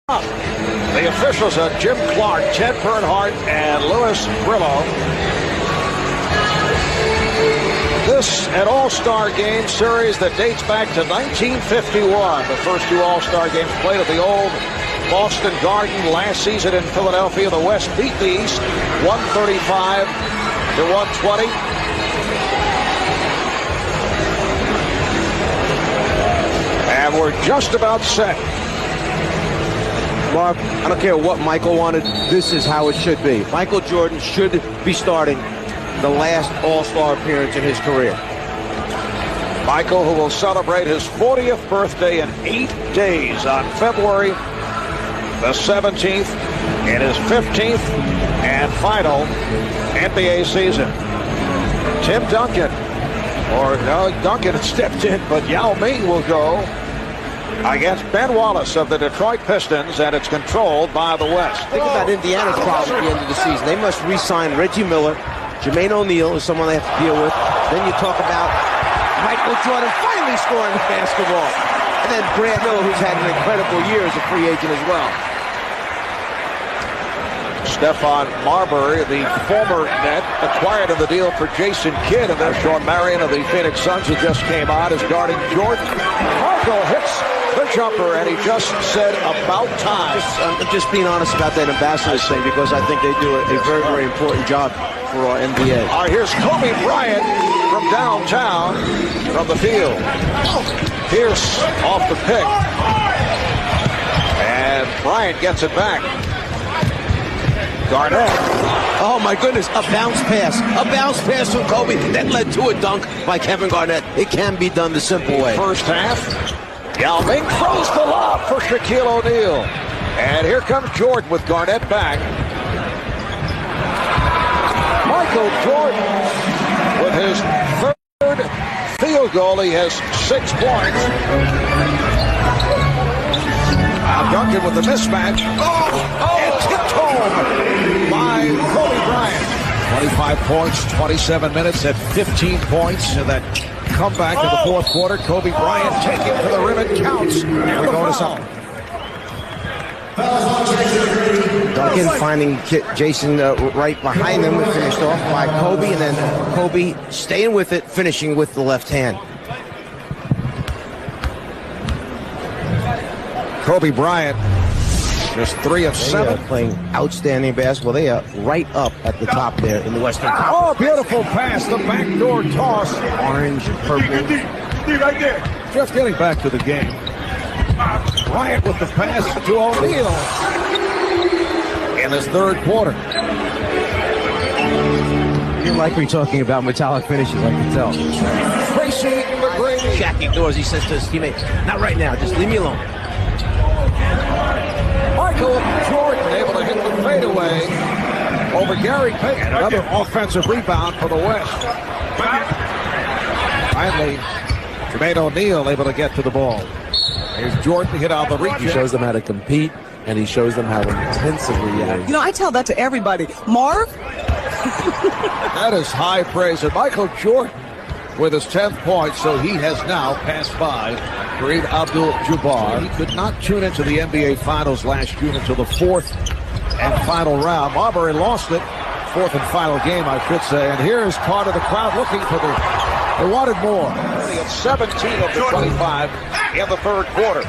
The officials are Jim Clark, Ted Bernhardt, and Louis Brillo. This an All-Star Game series that dates back to 1951. The first two All-Star games played at the old Boston Garden last season in Philadelphia. The West beat the East 135 to 120. And we're just about set. Mark, I don't care what Michael wanted. This is how it should be. Michael Jordan should be starting the last All-Star appearance in his career. Michael, who will celebrate his 40th birthday in 8 days on February the 17th in his 15th and final NBA season. Tim Duncan, or no, Duncan has stepped in, but Yao Ming will go against Ben Wallace of the Detroit Pistons, and it's controlled by the West. Think about Indiana's problem at the end of the season. They must re-sign Reggie Miller. Jermaine O'Neal is someone they have to deal with. Then you talk about Michael Jordan finally scoring the basketball. And then Grant Hill, who's had an incredible year as a free agent as well. Stephon Marbury, the former net, acquired in the deal for Jason Kidd, and there's Sean Marion of the Phoenix Suns, who just came out, is guarding Jordan. Michael hits the jumper, and he just said about time. I'm just being honest about that Ambassadors thing, because I think they do a very, very important job for our NBA. All right, here's Kobe Bryant from downtown from the field. Pierce off the pick. And Bryant gets it back. Garnett. Oh, my goodness, a bounce pass. A bounce pass from Kobe that led to a dunk by Kevin Garnett. It can be done the simple way. First half, Yao Ming throws the lob for Shaquille O'Neal. And here comes Jordan with Garnett back. Michael Jordan with his third field goal. He has 6 points. Duncan with the mismatch. And tipped home by Kobe Bryant. 25 points, 27 minutes at 15 points. And that comeback in the fourth quarter. Kobe Bryant taking to the rim. It counts. And we're going to something. Duncan finding Jason right behind him, finished off by Kobe, and then Kobe staying with it, finishing with the left hand. Kobe Bryant, just 3 of 7. Playing outstanding basketball. They are right up at the top there in the Western Conference. Oh, beautiful pass, the backdoor toss. Orange and purple. Right there. Just getting back to the game. Bryant with the pass to O'Neal in his third quarter. You're likely talking about metallic finishes, I can tell. Tracy McGrady. Shaq ignores, he says to his teammates, not right now, just leave me alone. Michael Jordan able to hit the fadeaway over Gary Payton. Another offensive rebound for the West. Finally, Jermaine O'Neal able to get to the ball. Here's Jordan hit on the reach. He shows them how to compete, and he shows them how to intensively react. You know, I tell that to everybody. Marv? That is high praise. And Michael Jordan with his 10th point, so he has now passed by Kareem Abdul-Jabbar. He could not tune into the NBA Finals last June until the 4th and final round. Marbury lost it. 4th and final game, I should say. And here is part of the crowd looking for they wanted more. Only at 17 of the 25 in the third quarter.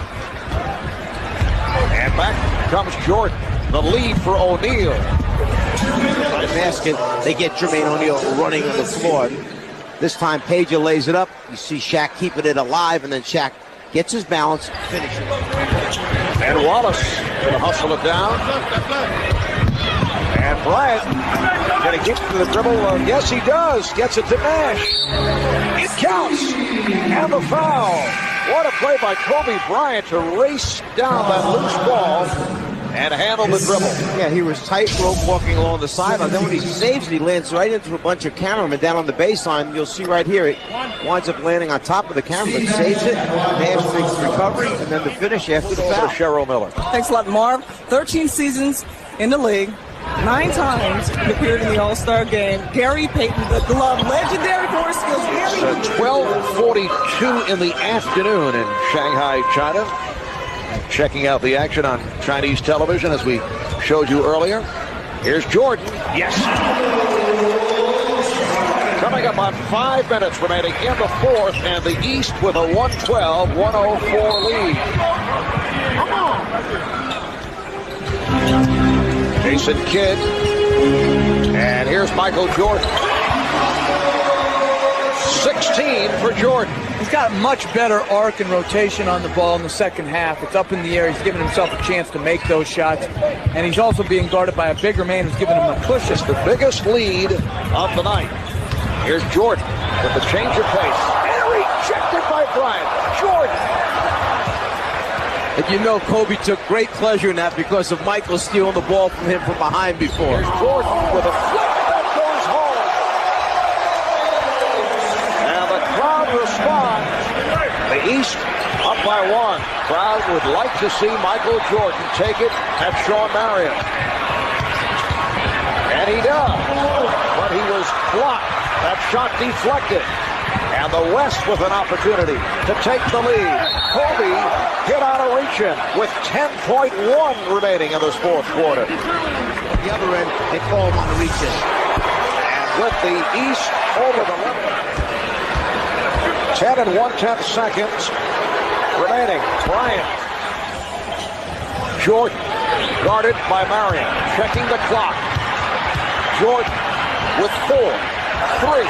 And back comes Jordan. The lead for O'Neal. By the basket, they get Jermaine O'Neal running on the floor. This time, Page lays it up. You see Shaq keeping it alive, and then Shaq gets his balance, finishes. And Wallace going to hustle it down. And Bryant going to get to the dribble. Yes, he does. Gets it to Nash. It counts. And the foul. What a play by Kobe Bryant to race down that loose ball and handle the dribble. Yeah, he was tightrope walking along the sideline. Then when he saves it, he lands right into a bunch of cameramen down on the baseline. You'll see right here, it winds up landing on top of the camera, but saves it. Nash makes the recovery, and then the finish after the foul. Cheryl Miller. Thanks a lot, Marv. 13 seasons in the league. 9 times he appeared in the All-Star game. Gary Payton, the glove, legendary for his skills. It's 12:42 in the afternoon in Shanghai, China. checking out the action on Chinese television as we showed you earlier. Here's Jordan. Yes. Coming up on 5 minutes remaining in the fourth, and the East with a 112-104 lead. Jason Kidd. And here's Michael Jordan. 16 for Jordan. He's got much better arc and rotation on the ball in the second half. It's up in the air. He's giving himself a chance to make those shots. And he's also being guarded by a bigger man who's giving him a push. It's the biggest lead of the night. Here's Jordan with the change of pace. And rejected by Bryant. Jordan. And you know Kobe took great pleasure in that because of Michael stealing the ball from him from behind before. Here's Jordan with a flick that goes home. And the crowd responds. The East up by 1. Crowd would like to see Michael Jordan take it at Shawn Marion. And he does. But he was blocked. That shot deflected. And the West with an opportunity to take the lead. Kobe hit on a reach-in with 10.1 remaining in this fourth quarter. At the other end, they call him on the reach-in. And with the East over the limit. 10 and 1/10 seconds remaining. Bryant. Jordan guarded by Marion. Checking the clock. Jordan with 4, 3.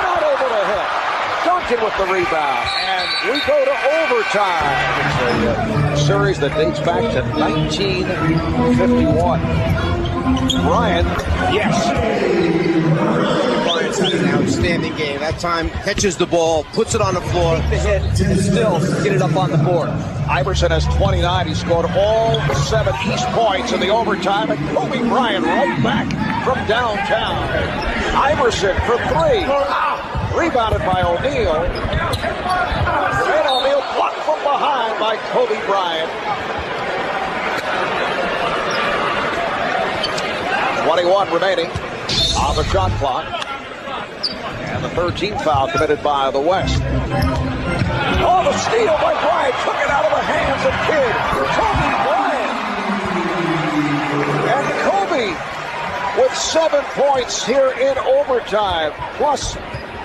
Not able to hit. Duncan with the rebound. And we go to overtime. It's a series that dates back to 1951. Bryant, yes. Bryant's had an outstanding game. That time catches the ball, puts it on the floor. The hit and still get it up on the board. Iverson has 29. He scored all 7 East points in the overtime. And Kobe Bryant right back from downtown. Iverson for 3. Rebounded by O'Neal. And O'Neal blocked from behind by Kobe Bryant. 21 remaining on the shot clock. And the 13th foul committed by the West. Oh, the steal by Bryant. Took it out of the hands of Kidd. Kobe Bryant. And Kobe with 7 points here in overtime. Plus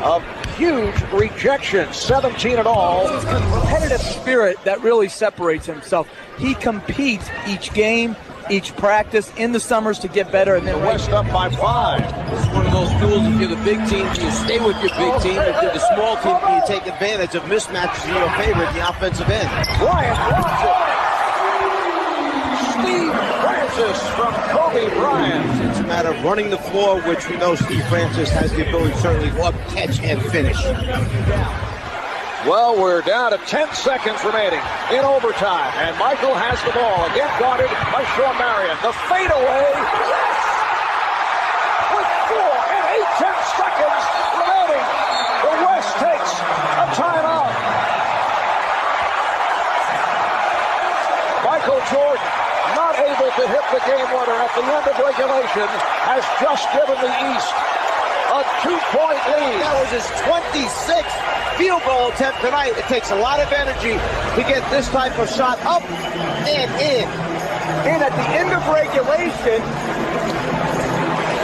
a huge rejection. 17 in all. It's his competitive spirit that really separates himself. He competes each game, each practice in the summers to get better. And then the West up by 5. It's one of those duels. If you're the big team, you stay with your big team. If you're the small team, you take advantage of mismatches in your favor at the offensive end. Bryant wants it. Steve Francis from Kobe Bryant. It's a matter of running the floor, which we know Steve Francis has the ability to certainly up, catch, and finish. Well, we're down to 10 seconds remaining in overtime, and Michael has the ball, again guarded by Shawn Marion. The fadeaway, yes! With 4 and 8/10 seconds remaining, the West takes a timeout. Michael Jordan, not able to hit the game winner at the end of regulation, has just given the East a 2-point lead. That was his 26th field goal attempt tonight. It takes a lot of energy to get this type of shot up and in. And at the end of regulation,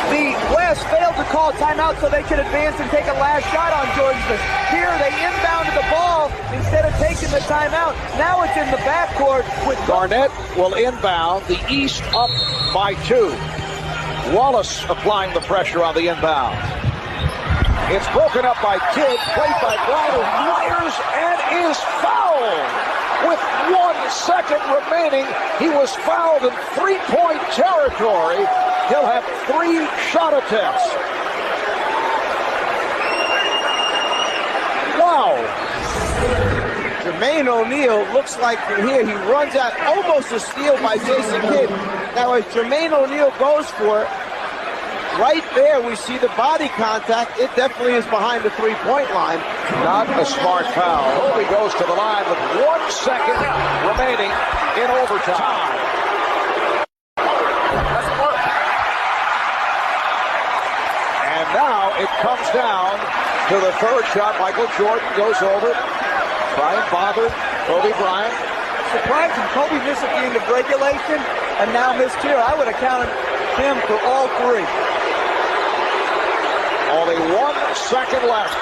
the West failed to call timeout so they could advance and take a last shot on Jordan. Here they inbounded the ball instead of taking the timeout. Now it's in the backcourt with Garnett will inbound. The East up by 2. Wallace applying the pressure on the inbound. It's broken up by Kidd, played by Bryant, who fires and is fouled. With 1 second remaining, he was fouled in 3-point territory. He'll have 3 shot attempts. Wow. Jermaine O'Neal looks like from here he runs out, almost a steal by Jason Kidd. Now as Jermaine O'Neal goes for it, right there we see the body contact. It definitely is behind the 3-point line. Not a smart foul. Kobe goes to the line with 1 second remaining in overtime. And now it comes down to the third shot. Michael Jordan goes over. Bryant bothered. Kobe Bryant surprising. Kobe missed at the end of regulation and now missed here. I would have counted him for all three. Only 1 second left.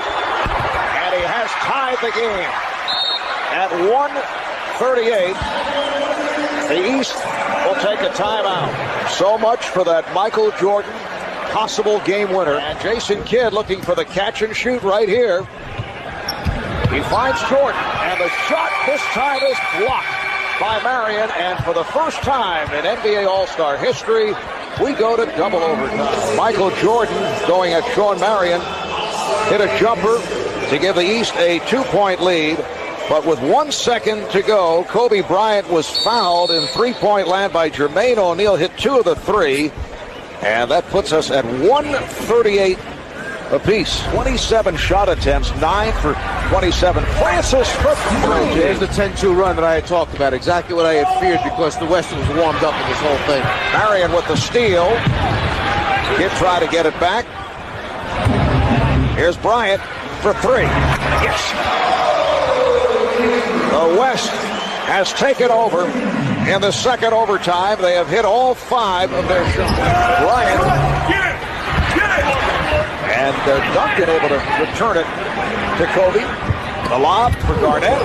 And he has tied the game. At 1:38, the East will take a timeout. So much for that Michael Jordan possible game winner. And Jason Kidd looking for the catch and shoot right here. He finds Jordan, and the shot this time is blocked by Marion. And for the first time in NBA All-Star history, we go to double overtime. Michael Jordan going at Shawn Marion, hit a jumper to give the East a 2-point lead. But with 1 second to go, Kobe Bryant was fouled in three-point land by Jermaine O'Neal, hit 2 of the 3. And that puts us at 138 apiece. 27 shot attempts, 9 for 27. Francis for 3. There's the 10-2 run that I had talked about. Exactly what I had feared because the West was warmed up in this whole thing. Marion with the steal. He'll try to get it back. Here's Bryant for 3. Yes. The West has taken over in the second overtime. They have hit all 5 of their shots. Bryant and Duncan able to return it to Kobe. The lob for Garnett.